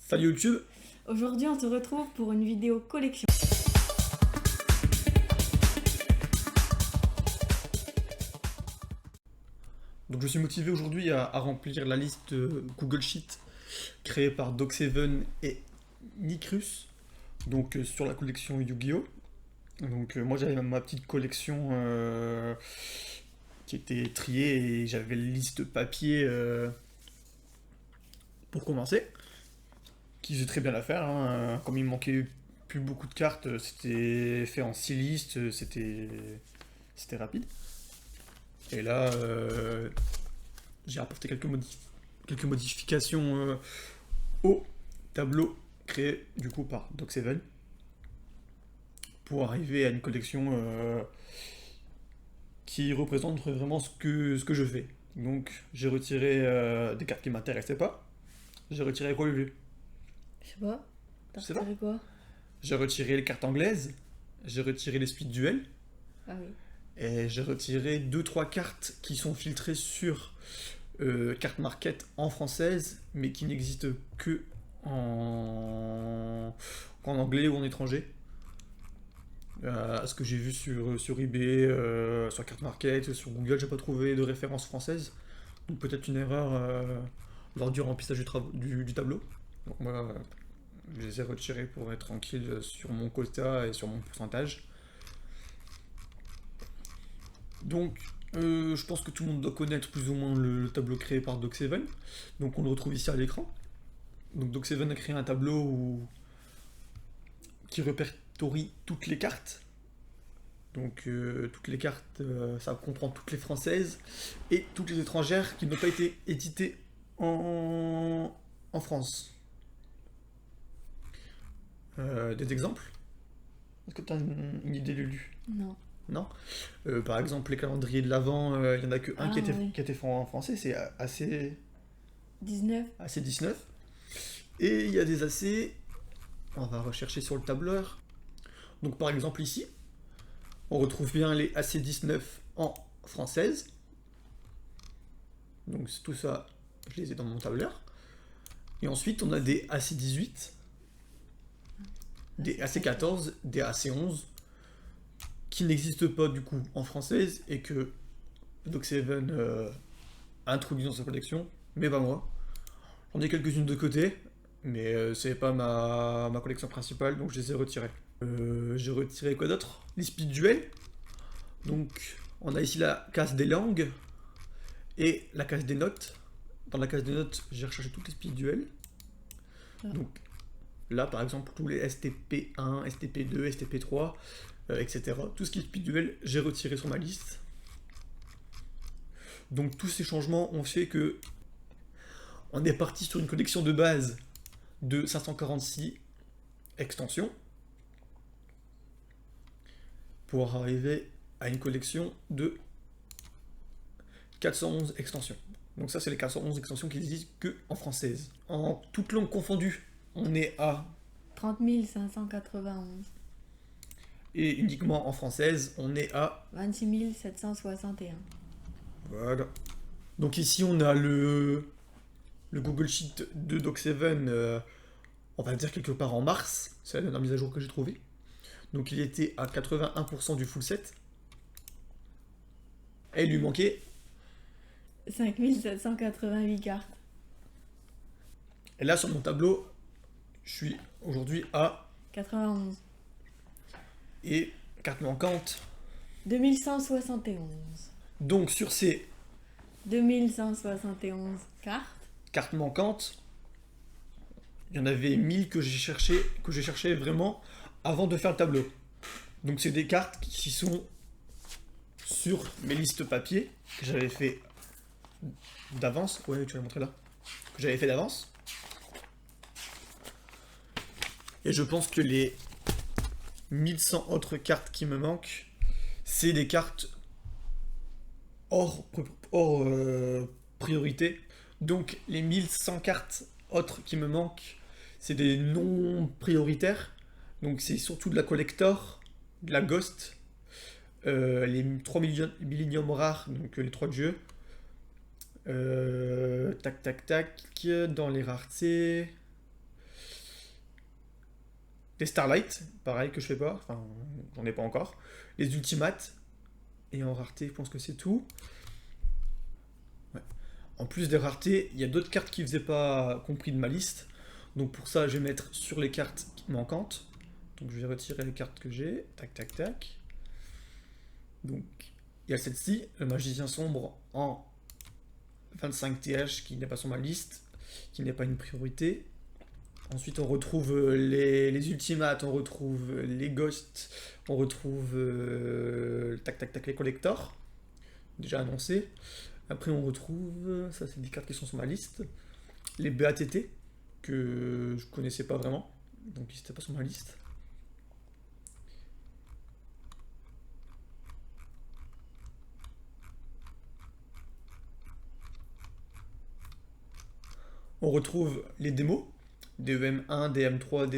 Salut YouTube. Aujourd'hui, on se retrouve pour une vidéo collection. Donc je suis motivé aujourd'hui à remplir la liste Google Sheet créée par Doc7 et Nicrus, donc sur la collection Yu-Gi-Oh! Donc moi j'avais ma petite collection qui était triée et j'avais la liste papier pour commencer, qui faisait très bien l'affaire, hein. Comme il me manquait plus beaucoup de cartes, c'était fait en 6 listes, c'était rapide. Et là, j'ai apporté quelques modifications au tableau créé du coup par Doc7 pour arriver à une collection qui représente vraiment ce que je fais. Donc j'ai retiré des cartes qui m'intéressaient pas. J'ai retiré quoi, Lulu? Je sais pas. T'as Je sais pas. retiré quoi? J'ai retiré les cartes anglaises, j'ai retiré les speed duels, Ah oui. et j'ai retiré 2-3 cartes qui sont filtrées sur carte market en française, mais qui n'existent que qu'en anglais ou en étranger. Ce que j'ai vu sur eBay, sur carte market, sur Google, j'ai pas trouvé de référence française. Donc peut-être une erreur lors du remplissage du tableau. Donc moi, je les ai retirés pour être tranquille sur mon quota et sur mon pourcentage. Donc, je pense que tout le monde doit connaître plus ou moins le tableau créé par Doc7. Donc, on le retrouve ici à l'écran. Donc, Doc7 a créé un tableau qui répertorie toutes les cartes. Donc, toutes les cartes, ça comprend toutes les françaises et toutes les étrangères qui n'ont pas été éditées en France. Des exemples? Est-ce que tu as une idée, Lulu? Non. Non. Par exemple, les calendriers de l'Avent, il n'y en a que un Oui. qui a été fait en français, c'est AC, 19. AC19. Et il y a des AC, on va rechercher sur le tableur. Donc par exemple ici, on retrouve bien les AC19 en française. Donc tout ça, je les ai dans mon tableur. Et ensuite, on a des AC18, des AC14, des AC11, qui n'existent pas du coup en française et que Doc7 a introduit dans sa collection, mais pas moi. J'en ai quelques-unes de côté, mais c'est pas ma collection principale, donc je les ai retirées. J'ai retiré quoi d'autre? Les speed duels. Donc on a ici la case des langues et la case des notes. Dans la case des notes, j'ai recherché toutes les speed duels. Donc là par exemple tous les STP1, STP2, STP3, etc. Tout ce qui est speed duel, j'ai retiré sur ma liste. Donc tous ces changements ont fait que on est parti sur une collection de base de 546 extensions pour arriver à une collection de 411 extensions. Donc ça, c'est les 411 extensions qui existent que en française. En toutes langues confondues, on est à 30 591. et uniquement en française, on est à 26 761. voilà. Donc ici, on a le Google Sheet de Doc7, on va dire quelque part en mars. C'est la dernière mise à jour que j'ai trouvée. Donc il était à 81% du full set. Et il lui manquait. 5 788 cartes. Et là, sur mon tableau, je suis aujourd'hui à. 91. Et carte manquante. 2171. Donc sur ces 2171 cartes. cartes manquantes, il y en avait 1000 que j'ai cherché vraiment avant de faire le tableau. Donc c'est des cartes qui sont sur mes listes papier que j'avais fait d'avance. Ouais, tu vas montrer là. Que j'avais fait d'avance. Et je pense que les 1100 autres cartes qui me manquent, c'est des cartes hors priorité. Donc les 1100 cartes autres qui me manquent, c'est des non prioritaires. Donc c'est surtout de la collector, de la ghost, les 3 milléniums rares, donc les 3 dieux. Tac tac tac, dans les raretés. Des Starlight, pareil que je fais pas, enfin j'en ai pas encore. Les Ultimates, et en rareté, je pense que c'est tout. Ouais. En plus des raretés, il y a d'autres cartes qui faisaient pas compris de ma liste. Donc pour ça, je vais mettre sur les cartes manquantes. Donc je vais retirer les cartes que j'ai. Tac, tac, tac. Donc il y a celle-ci, le Magicien Sombre en 25 TH qui n'est pas sur ma liste, qui n'est pas une priorité. Ensuite, on retrouve les Ultimates, on retrouve les Ghosts, on retrouve tac tac tac les Collectors, déjà annoncés. Après, on retrouve, ça c'est des cartes qui sont sur ma liste, les BATT, que je connaissais pas vraiment, donc ils n'étaient pas sur ma liste. On retrouve les démos, DEM1, DM3,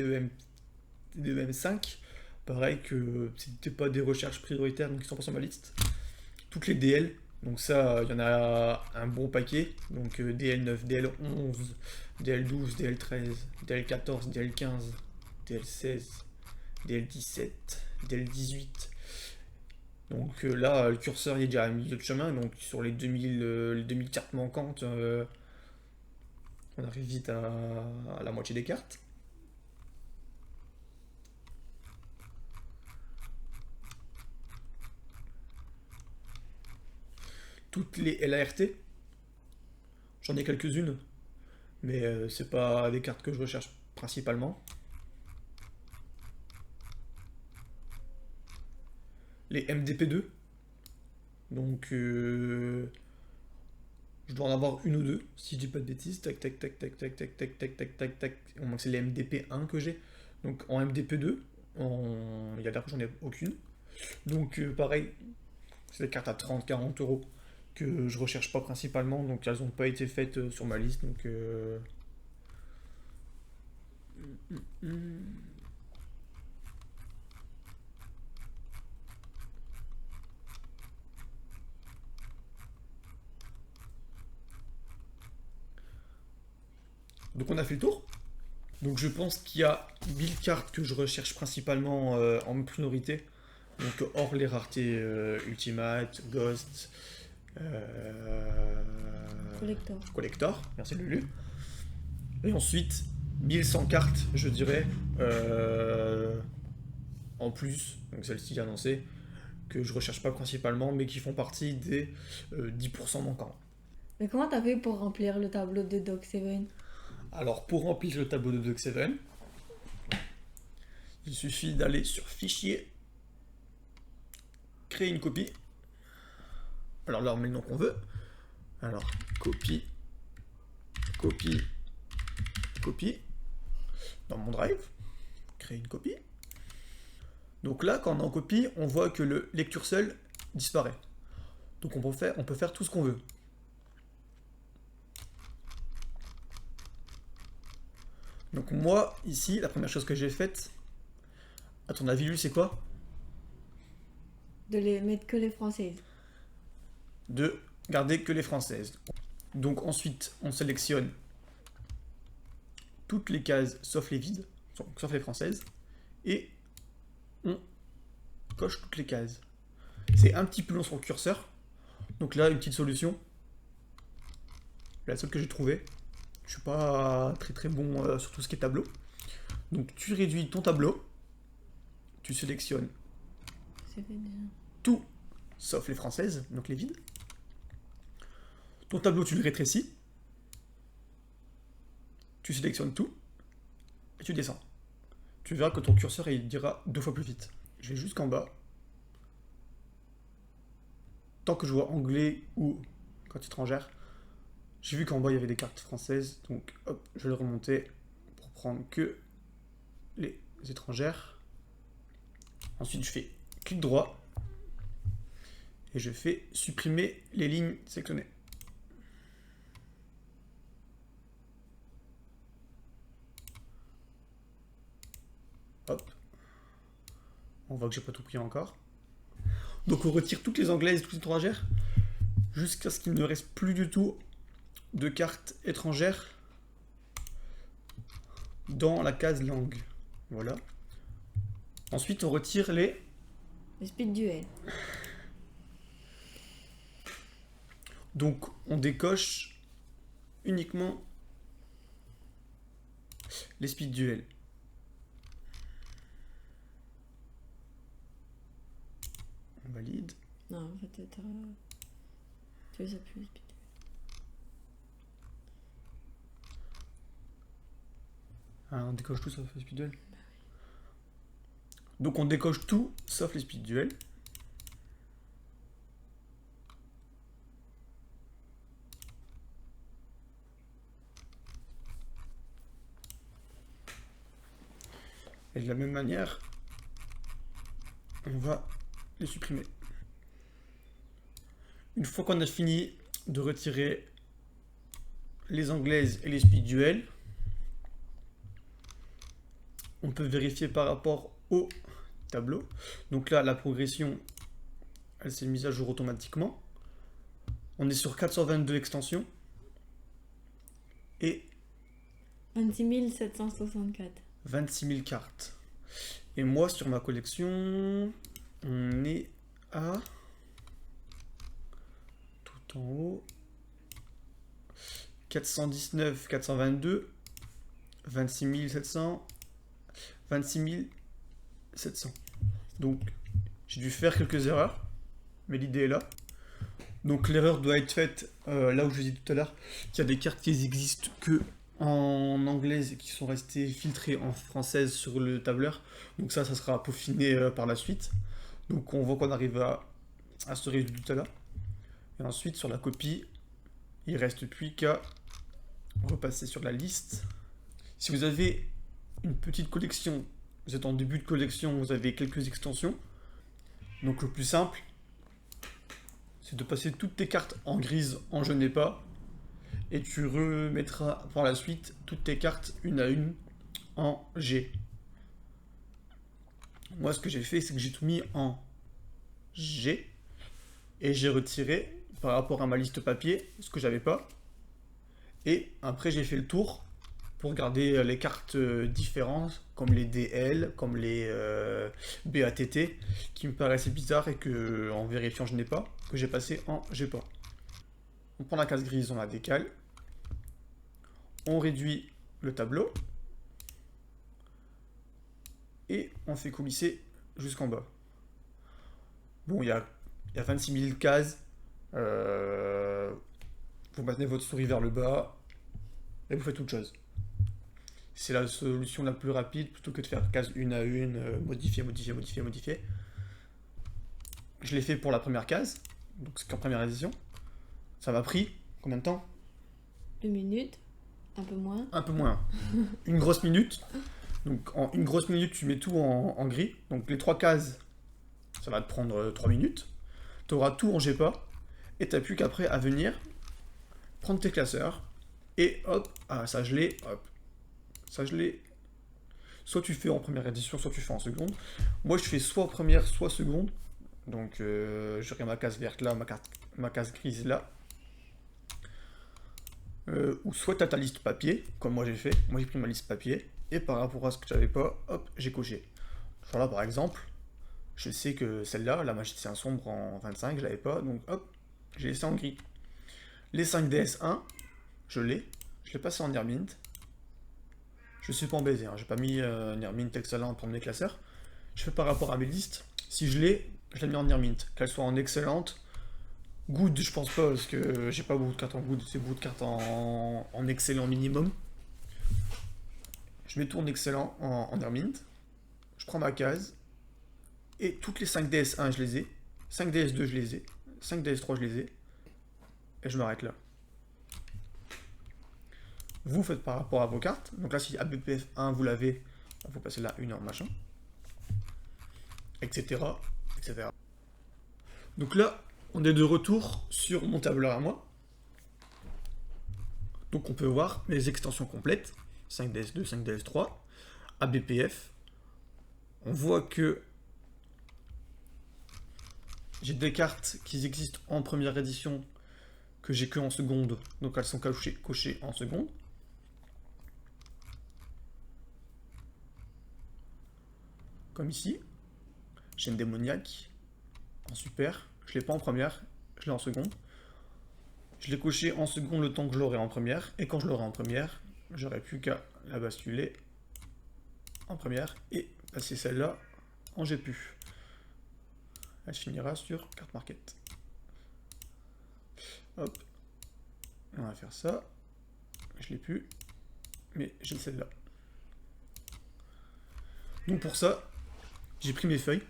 DEM5. Pareil que c'était pas des recherches prioritaires, donc ils sont pas sur ma liste. Toutes les DL, donc ça, il y en a un bon paquet. Donc DL9, DL11, DL12, DL13, DL14, DL15, DL16, DL17, DL18. Donc là, le curseur il est déjà à milieu de chemin, donc sur les 2000 cartes manquantes, on arrive vite à la moitié des cartes. Toutes les LART, j'en ai quelques-unes, mais c'est pas des cartes que je recherche principalement. Les MDP2, donc je dois en avoir une ou deux, si je dis pas de bêtises. Tac, tac, tac, tac, tac, tac, tac, tac, tac, tac, tac. C'est les MDP1 que j'ai. Donc en MDP2, il y a d'ailleurs que j'en ai aucune. Donc pareil, c'est des cartes à 30-40 euros que je recherche pas principalement. Donc elles n'ont pas été faites sur ma liste. Donc donc on a fait le tour. Donc je pense qu'il y a 1000 cartes que je recherche principalement en priorité. Donc hors les raretés Ultimate, Ghost, Collector, merci Lulu. Et ensuite 1100 cartes, je dirais, en plus, donc celle-ci annoncée, que je recherche pas principalement, mais qui font partie des 10% manquants. Mais comment t'as fait pour remplir le tableau de Doc 7? Alors pour remplir le tableau de Doc 7, il suffit d'aller sur Fichier, créer une copie. Alors là on met le nom qu'on veut. Alors copie, copie, copie. Dans mon drive, créer une copie. Donc là quand on est en copie, on voit que le lecture seul disparaît. Donc on peut faire tout ce qu'on veut. Donc moi, ici, la première chose que j'ai faite, à ton avis, lui, c'est quoi? De les mettre que les françaises. De garder que les françaises. Donc ensuite, on sélectionne toutes les cases sauf les vides, sauf les françaises, et on coche toutes les cases. C'est un petit peu long sur le curseur. Donc là, une petite solution. La seule que j'ai trouvée. Je suis pas très très bon sur tout ce qui est tableau. Donc tu réduis ton tableau, tu sélectionnes tout sauf les françaises, donc les vides. Ton tableau tu le rétrécis, tu sélectionnes tout et tu descends. Tu verras que ton curseur il dira 2 fois plus vite. Je vais jusqu'en bas. Tant que je vois anglais ou carte étrangère, j'ai vu qu'en bas il y avait des cartes françaises, donc hop, je vais le remonter pour prendre que les étrangères. Ensuite je fais clic droit et je fais supprimer les lignes sélectionnées. Hop. On voit que j'ai pas tout pris encore. Donc on retire toutes les anglaises et toutes les étrangères jusqu'à ce qu'il ne reste plus du tout de cartes étrangères dans la case langue. Voilà. Ensuite, on retire les... Le speed duel. Donc, on décoche uniquement les speed duel. On valide. Non, en fait, tu les as plus, le speed duel. Ah, on décoche tout sauf les speed duel. Donc, on décoche tout sauf les speed duel. Et de la même manière, on va les supprimer. Une fois qu'on a fini de retirer les anglaises et les speed duel, on peut vérifier par rapport au tableau. Donc là, la progression, elle s'est mise à jour automatiquement. On est sur 422 extensions et 26 764. 26 000 cartes. Et moi, sur ma collection, on est à... tout en haut... 419, 422, 26 700, 26 700. Donc, j'ai dû faire quelques erreurs, mais l'idée est là. Donc, l'erreur doit être faite là où je vous ai dit tout à l'heure, qu'il y a des cartes qui existent que en anglaise et qui sont restées filtrées en française sur le tableur. Donc ça sera peaufiné par la suite. Donc on voit qu'on arrive à ce résultat-là. Et ensuite, sur la copie, il ne reste plus qu'à repasser sur la liste. Si vous avez une petite collection, vous êtes en début de collection, vous avez quelques extensions. Donc le plus simple, c'est de passer toutes tes cartes en grise, en je n'ai pas. Et tu remettras par la suite toutes tes cartes une à une en G. Moi, ce que j'ai fait, c'est que j'ai tout mis en G. Et j'ai retiré, par rapport à ma liste papier, ce que j'avais pas. Et après, j'ai fait le tour pour garder les cartes différentes, comme les DL, comme les BATT, qui me paraissaient bizarres et que, en vérifiant, je n'ai pas, que j'ai passé en J'ai pas. On prend la case grise, on la décale. On réduit le tableau. Et on fait coulisser jusqu'en bas. Bon, il y a 26 000 cases. Vous maintenez votre souris vers le bas. Et vous faites autre chose. C'est la solution la plus rapide, plutôt que de faire case une à une, modifier, modifier, modifier, modifier. Je l'ai fait pour la première case. Donc c'est qu'en première édition. Ça m'a pris combien de temps? 2 minutes. Un peu moins. Un peu moins. Une grosse minute. Donc en une grosse minute, tu mets tout en gris. Donc les 3 cases, ça va te prendre 3 minutes. Tu auras tout en GEPA. Et tu n'as plus qu'après à venir prendre tes classeurs. Et hop, ah ça je l'ai, hop. Ça je l'ai. Soit tu fais en première édition, soit tu fais en seconde. Moi je fais soit première, soit seconde. Donc j'aurai ma case verte là, ma case grise là. Ou soit tu as ta liste papier, comme moi j'ai fait. Moi j'ai pris ma liste papier, et par rapport à ce que j'avais pas, hop, j'ai coché. Voilà par exemple, je sais que celle-là, la magicien sombre en 25, je l'avais pas, donc hop, j'ai laissé en gris. Les 5 DS1, je l'ai passé en Nirmint. Je suis pas embêté, hein, j'ai pas mis Nirmint excellent pour mes classeurs. Je fais par rapport à mes listes, si je l'ai mis en Nirmint, qu'elle soit en excellente. Good, je pense pas, parce que j'ai pas beaucoup de cartes en good, c'est beaucoup de cartes en excellent minimum. Je mets tout en excellent en Nirmint. Je prends ma case. Et toutes les 5 DS1, je les ai. 5 DS2, je les ai. 5 DS3, je les ai. Et je m'arrête là. Vous faites par rapport à vos cartes. Donc là, si ABPF1, vous l'avez, vous passez là une en machin. Etc. etc. Donc là, on est de retour sur mon tableur à moi. Donc on peut voir mes extensions complètes. 5DS2, 5DS3, ABPF. On voit que j'ai des cartes qui existent en première édition que j'ai que en seconde. Donc elles sont cochées en seconde. comme ici. Chaîne démoniaque, en super. Je l'ai pas en première, je l'ai en seconde. Je l'ai coché en seconde le temps que je l'aurai en première. Et quand je l'aurai en première, j'aurai plus qu'à la basculer en première et passer celle-là en GPU. Elle finira sur carte market. Hop. On va faire ça. Je l'ai plus. Mais j'ai celle-là. Donc pour ça, j'ai pris mes feuilles.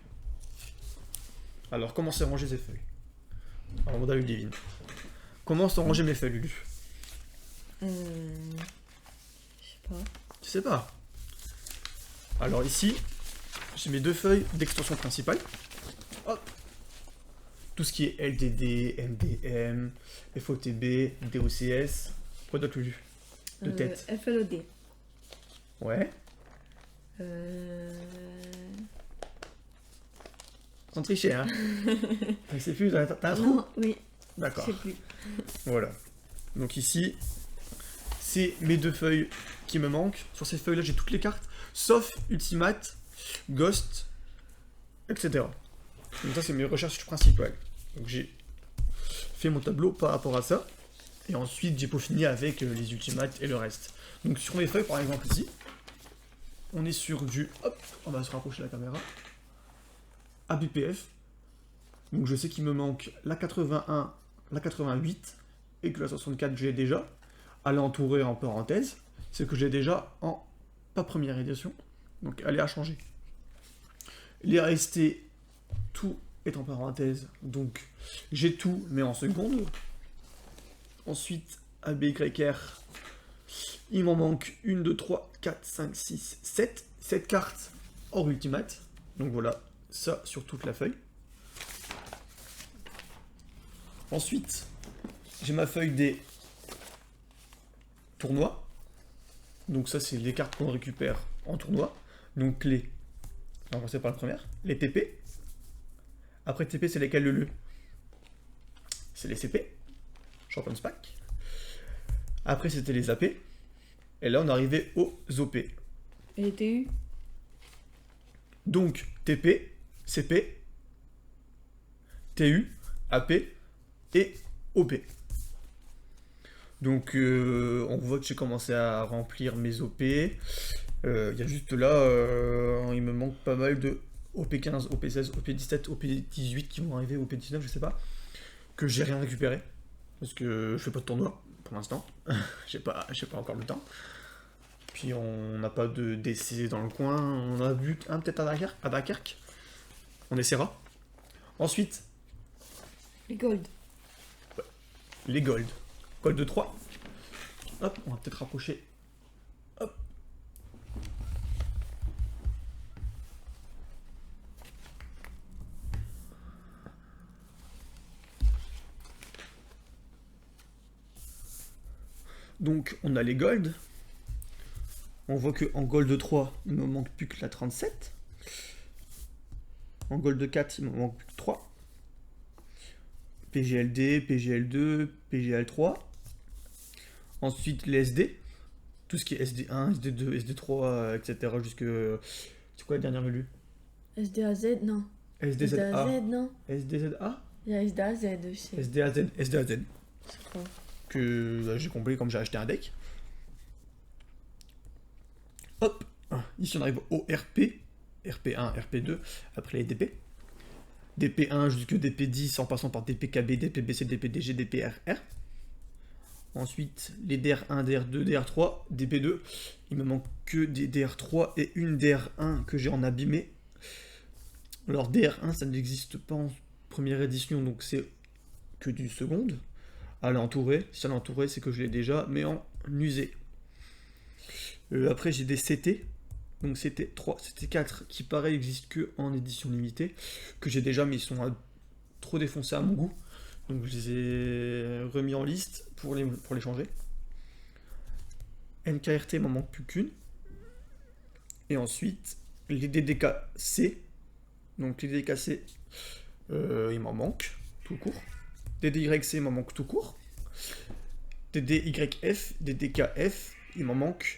Alors, comment c'est ranger ces feuilles? Alors, on va Ludivine. Comment sont rangées mes feuilles, Lulu? Je sais pas. Tu sais pas? Alors ici, j'ai mes 2 feuilles d'extension principale. Hop. Tout ce qui est LDD, MDM, FOTB, DOCS. Quoi d'autre, Lulu? De tête. FLOD. Ouais. Sans tricher, hein. Je sais plus, t'as un trou? Non, oui, D'accord. je sais plus. Voilà. Donc ici, c'est mes 2 feuilles qui me manquent. Sur ces feuilles-là, j'ai toutes les cartes, sauf Ultimate, Ghost, etc. Donc ça, c'est mes recherches principales. Donc j'ai fait mon tableau par rapport à ça. Et ensuite, j'ai peaufiné avec les Ultimates et le reste. Donc sur mes feuilles, par exemple, ici, on est sur du... Hop, on va se rapprocher de la caméra. ABPF. Donc je sais qu'il me manque la 81, la 88 et que la 64 j'ai déjà. Elle est entourée en parenthèse. C'est que j'ai déjà en pas première édition. Donc elle est à changer. Les AST, tout est en parenthèse. Donc j'ai tout mais en seconde. Ensuite ABYR. Il m'en manque 1, 2, 3, 4, 5, 6, 7. 7 cartes hors ultimate. Donc voilà, ça sur toute la feuille. Ensuite, j'ai ma feuille des tournois. Donc ça, c'est les cartes qu'on récupère en tournoi. Donc les... On va commencer par la première. Les TP. Après TP, c'est lesquels le c'est les CP. Champions Pack. Après, c'était les AP. Et là, on est arrivé aux OP. Et les TU? Donc, TP, CP, TU, AP et OP. Donc, on voit que j'ai commencé à remplir mes OP. Il y a juste là, il me manque pas mal de OP15, OP16, OP17, OP18 qui vont arriver, OP19, je sais pas, que j'ai rien récupéré. Parce que je fais pas de tournoi pour l'instant. j'ai pas encore le temps. Puis on n'a pas de DC dans le coin. On a vu un peut-être à Dunkerque. On essaiera. Ensuite, Les gold. les gold. Gold 3. Hop, on va peut-être rapprocher. Hop. Donc on a les gold. On voit que en gold 3, il me manque plus que la 37. En gold 4, il me manque plus que 3. PGLD, PGL2, PGL3. Ensuite les SD. Tout ce qui est SD1, SD2, SD3, etc. Jusque... C'est quoi la dernière velue? SDAZ, non. SDZA. SDAZ, non. SDZA. Il y a SDAZ aussi. SDAZ. SDAZ. C'est quoi? Que j'ai compris comme j'ai acheté un deck. Hop. Ici on arrive au RP. RP1, RP2. Après les DP. DP1 jusque DP10 en passant par DPKB, DPBC, DPDG, DPRR. Ensuite, les DR1, DR2, DR3, DP2. Il me manque que des DR3 et une DR1 que j'ai en abîmé. Alors DR1, ça n'existe pas en première édition, donc c'est que du seconde. Elle est entourée. Si elle est entourée, c'est que je l'ai déjà, mais en usé. Après, j'ai des CT. Donc CT 3, CT 4, qui pareil existent que en édition limitée, que j'ai déjà, mais ils sont trop défoncés à mon goût. Donc je les ai remis en liste pour les changer. NKRT, il m'en manque plus qu'une. Et ensuite, les DDKC. Donc les DDKC, il m'en manque tout court. DDYC, il m'en manque tout court. DDYF, DDKF, il m'en manque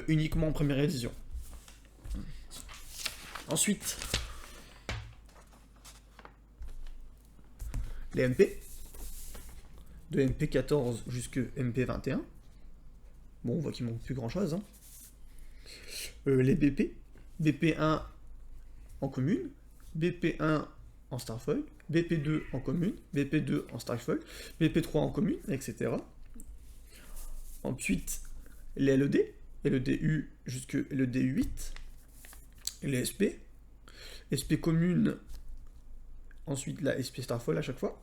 uniquement en première édition. Ensuite, les MP. De MP14 jusqu'à MP21. Bon, on voit qu'il manque plus grand chose. Hein. Les BP. BP1 en commune. BP1 en Starfoil. BP2 en commune. BP2 en Starfoil. BP3 en commune, etc. Ensuite, les LED. LEDU jusqu'à LEDU8. Les SP. SP commune. Ensuite, la SP Starfoil à chaque fois.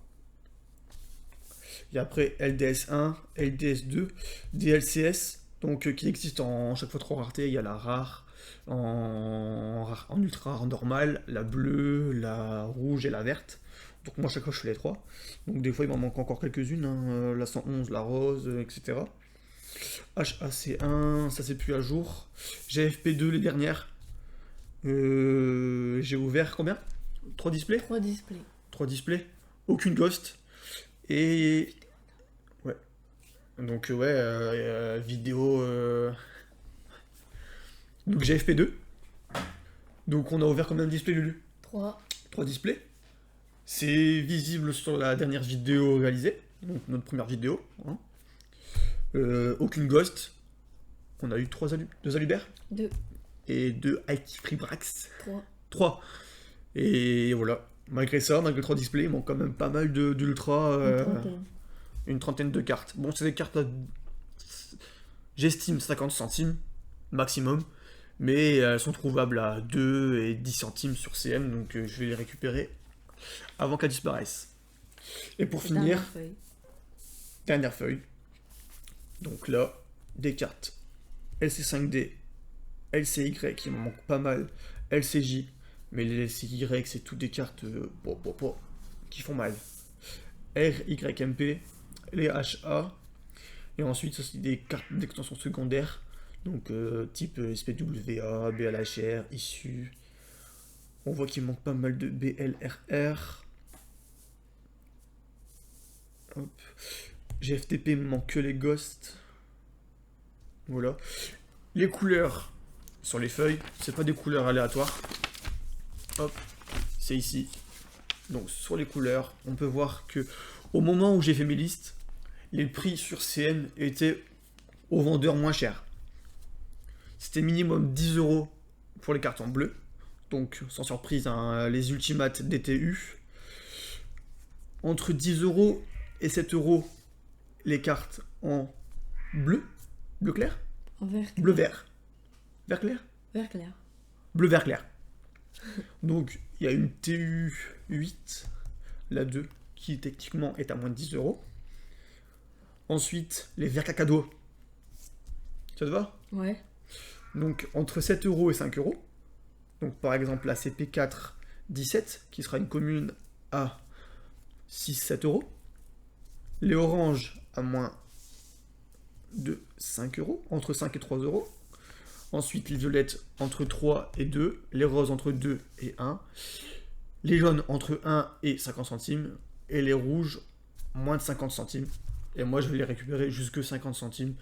Et après LDS1, LDS2, DLCS, donc qui existe en chaque fois 3 raretés. Il y a la rare, en ultra rare normal, la bleue, la rouge et la verte. Donc moi à chaque fois je fais les 3. Donc des fois il m'en manque encore quelques-unes, hein, la 111, la rose, etc. HAC1, ça c'est plus à jour. GFP2 les dernières. J'ai ouvert combien 3 displays 3 displays. 3 displays. Aucune ghost. Et ouais. Donc ouais, vidéo. Donc GFP2. Donc on a ouvert combien de displays, Lulu 3. 3 displays. C'est visible sur la dernière vidéo réalisée. Donc notre première vidéo. Hein. Aucune ghost. On a eu 2 alubert 2. et 2 IT Freebrax. 3. 3. Et voilà. Malgré ça, malgré 3 displays, il manque quand même pas mal d'ultra. Une trentaine de cartes. Bon, c'est des cartes là. J'estime 50 centimes maximum. Mais elles sont trouvables à 2 et 10 centimes sur CM. Donc je vais les récupérer avant qu'elles disparaissent. Et pour finir, dernière feuille. Donc là, des cartes LC5D, LCY, qui me manque pas mal, LCJ. Mais les LCY, c'est toutes des cartes qui font mal. RYMP, les HA, et ensuite c'est des cartes d'extension secondaire, donc type SPWA, BLHR, issu. On voit qu'il manque pas mal de BLRR. Hop. GFTP, il me manque que les ghosts. Voilà. Les couleurs sur les feuilles, c'est pas des couleurs aléatoires. Hop, c'est ici. Donc sur les couleurs, on peut voir que au moment où j'ai fait mes listes, les prix sur CN étaient aux vendeurs moins chers. C'était minimum 10 € pour les cartons bleus. Donc sans surprise, hein, les ultimates DTU. Entre 10 € et 7 € les cartes en bleu. Bleu clair. En vert clair. Bleu vert. Vert clair. Vert clair. Bleu vert clair. Donc, il y a une TU8, la 2, qui techniquement est à moins de 10 €. Ensuite, les verts cacado. Ça te va? Ouais. Donc, entre 7 € et 5 €. Donc, par exemple, la CP4 17, qui sera une commune à 6-7 €. Les oranges à moins de 5 €, entre 5 et 3 €. Ensuite, les violettes entre 3 et 2, les roses entre 2 et 1, les jaunes entre 1 et 50 centimes, et les rouges moins de 50 centimes. Et moi, je vais les récupérer jusque 50 centimes,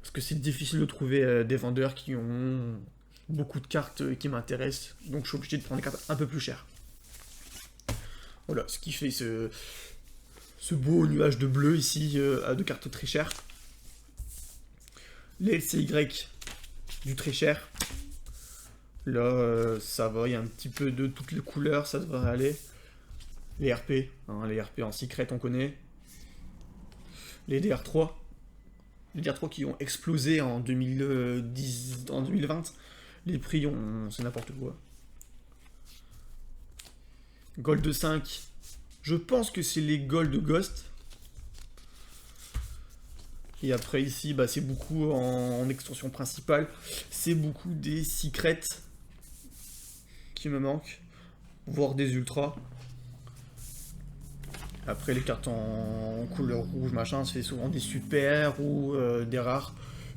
parce que c'est difficile de trouver des vendeurs qui ont beaucoup de cartes qui m'intéressent, donc je suis obligé de prendre des cartes un peu plus chères. Voilà, ce qui fait ce beau nuage de bleu ici, à 2 cartes très chères. Les LCY, du très cher. Là, ça va, il y a un petit peu de toutes les couleurs, ça devrait aller. Les RP, hein, les RP en secret, on connaît. Les DR3. Les DR3 qui ont explosé en 2010, en 2020. Les prix, c'est n'importe quoi. Gold 5. Je pense que c'est les Gold Ghost. Et après ici, c'est beaucoup en extension principale. C'est beaucoup des secrets qui me manquent. Voire des ultras. Après les cartes en couleur rouge, machin, c'est souvent des super ou des rares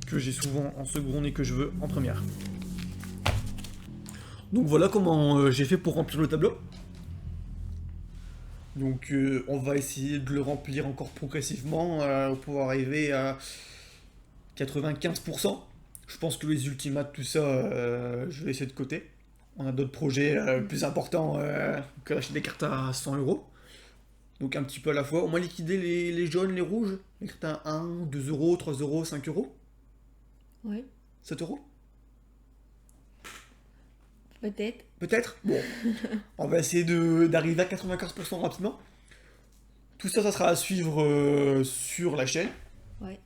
que j'ai souvent en seconde et que je veux en première. Donc voilà comment j'ai fait pour remplir le tableau. Donc on va essayer de le remplir encore progressivement pour arriver à 95%. Je pense que les ultimates, tout ça, je vais laisser de côté. On a d'autres projets plus importants que d'acheter des cartes à 100 €. Donc un petit peu à la fois. On m'a liquidé les jaunes, les rouges. Les cartes à 1, 2 euros, 3 euros, 5 euros, Ouais, 7 euros. peut-être. Peut-être. Bon, on va essayer d'arriver à 95% rapidement. Tout ça, ça sera à suivre sur la chaîne. Ouais.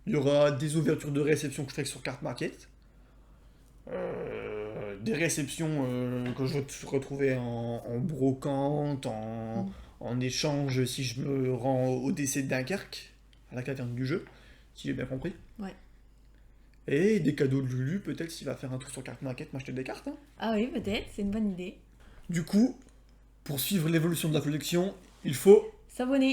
Il y aura des ouvertures de réception que je ferai sur Card Market. Des réceptions que je vais retrouver en brocante, en échange si je me rends au décès de Dunkerque, à la caverne du jeu, si j'ai bien compris. Ouais. Et des cadeaux de Lulu, peut-être s'il va faire un tour sur Card Market, m'acheter des cartes, hein. Ah oui, peut-être, c'est une bonne idée. Du coup, pour suivre l'évolution de la collection, il faut S'abonner.